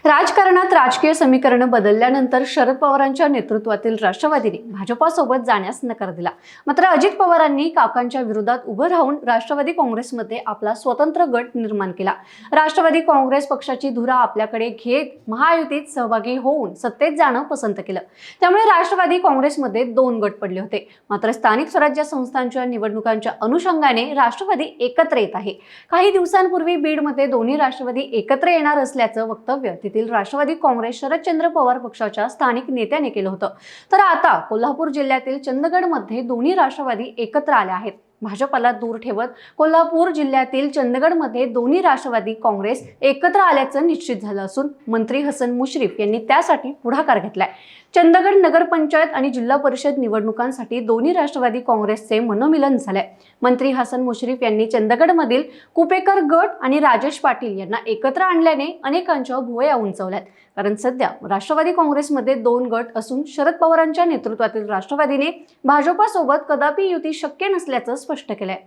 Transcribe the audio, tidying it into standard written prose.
राजकारणात राजकीय समीकरण बदलल्यानंतर शरद पवारांच्या नेतृत्वातील राष्ट्रवादीने भाजपासोबत जाण्यास नकार दिला। मात्र अजित पवारांनी काकांच्या विरोधात उभं राहून राष्ट्रवादी काँग्रेसमध्ये आपला स्वतंत्र गट निर्माण केला। राष्ट्रवादी काँग्रेस पक्षाची धुरा आपल्याकडे घेत महायुतीत सहभागी होऊन सत्तेत जाणं पसंत केलं। त्यामुळे राष्ट्रवादी काँग्रेसमध्ये दोन गट पडले होते। मात्र स्थानिक स्वराज्य संस्थांच्या निवडणुकांच्या अनुषंगाने राष्ट्रवादी एकत्र येत आहे। काही दिवसांपूर्वी बीडमध्ये दोन्ही राष्ट्रवादी एकत्र येणार असल्याचं वक्तव्य तेथील राष्ट्रवादी काँग्रेस शरदचंद्र पवार पक्षाच्या स्थानिक नेत्याने केलं होतं। तर आता कोल्हापूर जिल्ह्यातील चंदगडमध्ये दोन्ही राष्ट्रवादी एकत्र आले आहेत। भाजपला दूर ठेवत कोल्हापूर जिल्ह्यातील चंदगडमध्ये दोन्ही राष्ट्रवादी काँग्रेस एकत्र आल्याचं निश्चित झालं असून मंत्री हसन मुश्रीफ यांनी त्यासाठी पुढाकार घेतलाय। चंदगड नगरपंचायत आणि जिल्हा परिषद निवडणुकांसाठी दोन्ही राष्ट्रवादी काँग्रेसचे मनोमिलन झाले। मंत्री हसन मुश्रीफ यांनी चंदगडमधील कुपेकर गट आणि राजेश पाटील यांना एकत्र आणल्याने अनेकांच्या भुवया उंचावल्यात। कारण सध्या राष्ट्रवादी काँग्रेसमध्ये दोन गट असून शरद पवारांच्या नेतृत्वातील राष्ट्रवादीने भाजपासोबत कदापि युती शक्य नसल्याचं स्पष्ट केलंय।